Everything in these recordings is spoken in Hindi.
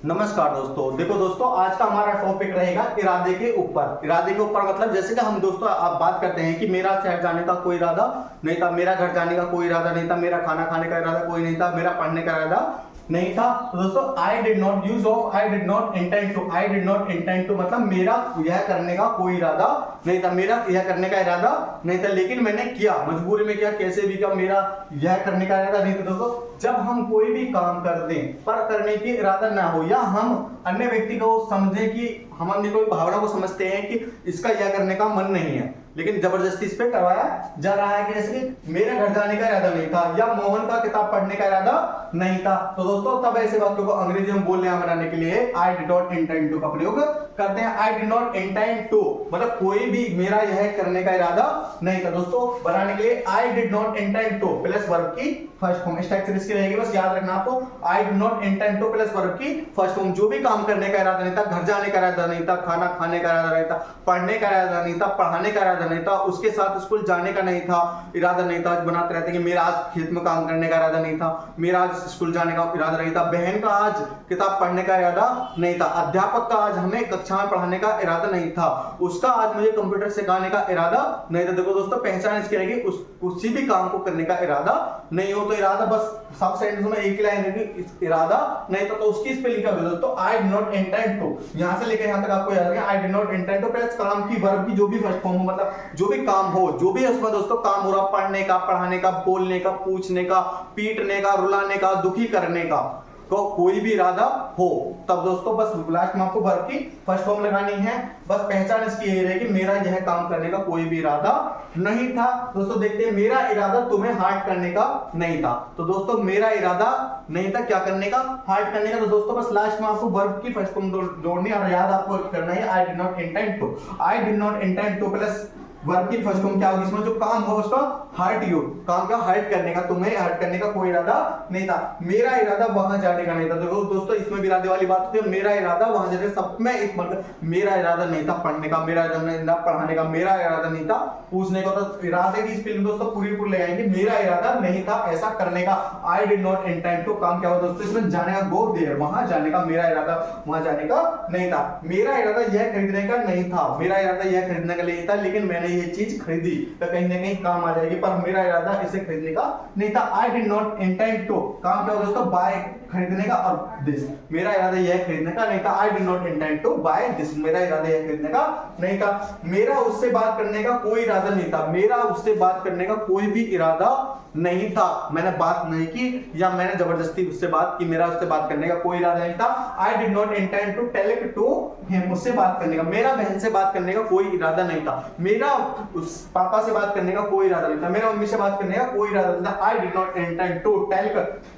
नमस्कार दोस्तों। देखो दोस्तों, आज का हमारा टॉपिक रहेगा इरादे के ऊपर। इरादे के ऊपर मतलब जैसे कि हम दोस्तों आप बात करते हैं कि मेरा शहर जाने का कोई इरादा नहीं था, मेरा घर जाने का कोई इरादा नहीं था, मेरा खाना खाने का इरादा कोई नहीं था, मेरा पढ़ने का इरादा नहीं था। तो दोस्तों I did not use of I did not intend to. I did not intend to मतलब मेरा यह करने का कोई इरादा नहीं था, मेरा यह करने का इरादा नहीं था, लेकिन मैंने किया, मजबूरी में किया, कैसे भी किया, मेरा यह करने का इरादा नहीं था। दोस्तों जब हम कोई भी काम कर दें पर करने की इरादा ना हो, या हम अन्य व्यक्ति को समझे कि हम अन्य कोई भावना को समझते हैं कि इसका यह करने का मन नहीं है, लेकिन जबरदस्ती इस पे करवाया जा रहा है कि जैसे कि मेरा घर जाने का इरादा नहीं था या मोहन का किताब पढ़ने का इरादा नहीं था। तो दोस्तों तब ऐसे वाक्यों को अंग्रेजी में बोलने बनाने के लिए I did not intend to का प्रयोग करते हैं। I did not intend to मतलब कोई भी मेरा यह करने का इरादा नहीं था। दोस्तों बनाने के लिए I did not intend to plus verb की फर्स्ट फॉर्म स्ट्रक्चर इसकी रहेगी, बस याद रखना आपको। आई did not intend to plus verb की फर्स्ट फॉर्म, जो भी काम करने का इरादा नहीं था, घर जाने का इरादा नहीं था, खाना खाने का इरादा नहीं था, पढ़ने का इरादा नहीं था, पढ़ाने का इरादा नहीं था, उसके साथ स्कूल जाने का नहीं था, इरादा नहीं था। बनाते रहते कि मेरा आज खेत में काम करने का इरादा नहीं था, मेरा आज स्कूल जाने का इरादा नहीं था, बहन का आज किताब पढ़ने का इरादा नहीं था, अध्यापक का आज हमें कक्षा में पढ़ाने का इरादा नहीं था, उसका आज मुझे कंप्यूटर सिखाने का इरादा नहीं था। देखो दोस्तों पहचान इसकी रहेगी किसी भी काम को करने का इरादा नहीं हो, तो इरादा बस सब सेंटेंस में एक लाइन रहेगी, इरादा नहीं था तो उसकी स्पेलिंग क्या होगी दोस्तों? I did not intend to. यहां से लेकर यहां तक आपको याद रखना, I did not intend to plus काम की वर्ब की जो भी फर्स्ट फॉर्म हो, मतलब जो भी काम हो, जो भी उसमें दोस्तों काम हो रहा, पढ़ने का, पढ़ाने का, बोलने का, पूछने का, पीटने का, रुलाने का, दुखी करने का, को कोई भी इरादा हो, तब दोस्तों बस लास्ट में आपको वर्ब की फर्स्ट फॉर्म लगानी है। बस पहचान इसकी ये रहेगी मेरा यह काम करने का कोई भी इरादा नहीं था। दोस्तों देखते हैं, मेरा इरादा तुम्हें हार्ट करने का नहीं था। तो दोस्तों मेरा इरादा नहीं था क्या करने का? हार्ट करने का। तो दोस्तों बस लास्ट में आपको वर्ब की फर्स्ट फॉर्म जोड़नी और याद आपको करना है I did not intend to. I did not intend to plus verb की फर्स्ट फॉर्म क्या होगी? इसमें जो काम हो उसका हर्ट यू, काम का हर्ट करने का, तुम्हें हर्ट करने का कोई इरादा नहीं था। मेरा इरादा वहां जाने का नहीं था। देखो दोस्तों इसमें भी इरादे वाली बात होती है, मेरा इरादा वहां जाने का, सब में एक मतलब मेरा इरादा नहीं था पढ़ने का, मेरा इरादा नहीं था पढ़ाने का, मेरा इरादा नहीं था पूछने का। तो इरादे की स्पेलिंग दोस्तों पूरी पूरी ले आएंगे, मेरा इरादा नहीं था ऐसा करने का। I did not intend to काम क्या हो दोस्तों? इसमें जाने का, गो देयर, वहां जाने का, मेरा इरादा वहां जाने का नहीं था। मेरा इरादा यह खरीदने का नहीं था, मेरा इरादा यह खरीदने का नहीं था, लेकिन मैंने ये चीज खरीदी तो कहीं ना कहीं काम आ जाएगी, पर मेरा इरादा इसे खरीदने का नहीं था। I did not intend to काम क्या हो दोस्तों? बाय, खरीदने का, और दिस, मेरा इरादा यह खरीदने का नहीं था। I did not intend to buy this, मेरा इरादा यह खरीदने का नहीं था। मेरा उससे बात करने का कोई इरादा नहीं था, मेरा उससे बात करने का कोई भी इरादा नहीं था, मैंने बात नहीं की या मैंने जबरदस्ती उससे बात की, मेरा उससे बात करने का कोई इरादा नहीं था। I did not intend to tell it to him, उससे बात करने का, मेरा बहन से बात करने का कोई इरादा नहीं था, मेरा उस पापा से बात करने का कोई इरादा नहीं था, मेरा मम्मी से बात करने का कोई इरादा नहीं था। I did not intend to tell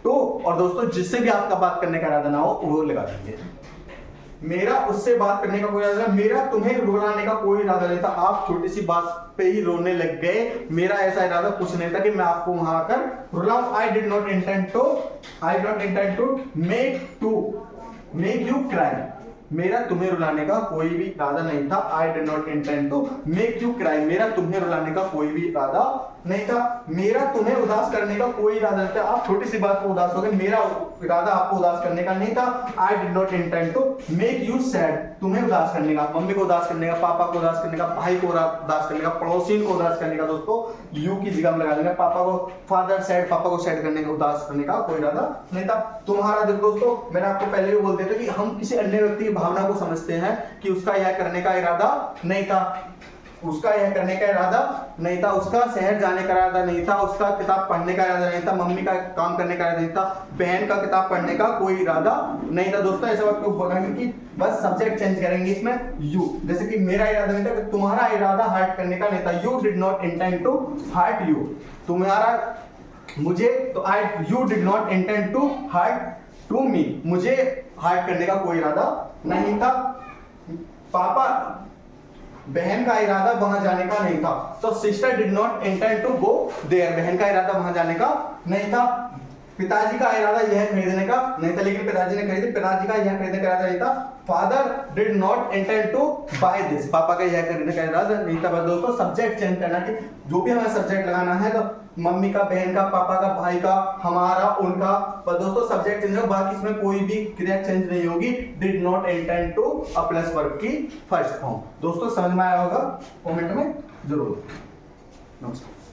to, और दोस्तों जिससे भी आपका बात करने का इरादा ना हो वो लगा दीजिए। मेरा उससे बात करने का कोई इरादा नहीं, मेरा तुम्हें रुलाने का कोई इरादा नहीं था, आप छोटी सी बात पे ही रोने लग गए, मेरा ऐसा इरादा कुछ नहीं था कि मैं आपको वहां आकर रुलाऊं। I did not intend to make you cry, मेरा तुम्हें रुलाने का कोई भी इरादा नहीं था। I did not intend to make you cry, मेरा तुम्हें रुलाने का कोई भी इरादा नहीं था। मेरा तुम्हें उदास करने का कोई इरादा नहीं था, आप छोटी सी बात पर उदास हो गए, मेरा इरादा आपको उदास करने का नहीं था। I did not intend to make you sad, तुम्हें उदास करने का, मम्मी को उदास करने का, पापा को उदास करने का, भाई को उदास करने का, पड़ोसी को उदास करने का। दोस्तों यू की जगह में लगा देंगे, पापा को फादर सैड, पापा को सैड करने का, उदास करने का कोई इरादा नहीं था। तुम्हारा देखो दोस्तों मैंने आपको पहले भी बोल दिया था कि हम किसी अन्य व्यक्ति की भावना को समझते हैं कि उसका यह करने का इरादा नहीं था, उसका यह करने का इरादा नहीं था, उसका शहर जाने का इरादा नहीं था, उसका किताब पढ़ने का इरादा नहीं था, मम्मी का काम करने का इरादा नहीं था, बहन का किताब पढ़ने का कोई इरादा नहीं था। दोस्तों ऐसा वक्त बोलेंगे कि बस सब्जेक्ट चेंज करेंगे इसमें यू, जैसे कि मेरा इरादा नहीं था, तुम्हारा इरादा हार्ट करने का नहीं था, you did not intend to hurt you, तुम्हारा मुझे, तो I you did not intend to hurt to me, मुझे हार्ट करने का कोई इरादा नहीं था। पापा, बहन का इरादा वहां जाने का नहीं था, तो sister did not intend to go there, बहन का इरादा वहां जाने का नहीं था। पिताजी का इरादा यह खरीदने का नहीं था, लेकिन पिताजी ने खरीदी, पिताजी का यह खरीदने का इरादा नहीं था। Father did not intend to buy this, पापा का यह खरीदने का इरादा नहीं था। बस दोस्तों सब्जेक्ट चेंज करना कि जो भी हमें सब्जेक्ट लगाना है तो मम्मी का, बहन का, पापा का, भाई का, हमारा, उनका। पर दोस्तों सब्जेक्ट चेंज होगा, बाकी इसमें कोई भी क्रिया चेंज नहीं होगी। Did not intend to a plus verb की फर्स्ट फॉर्म। दोस्तों समझ में आया होगा, कमेंट में जरूर। नमस्कार।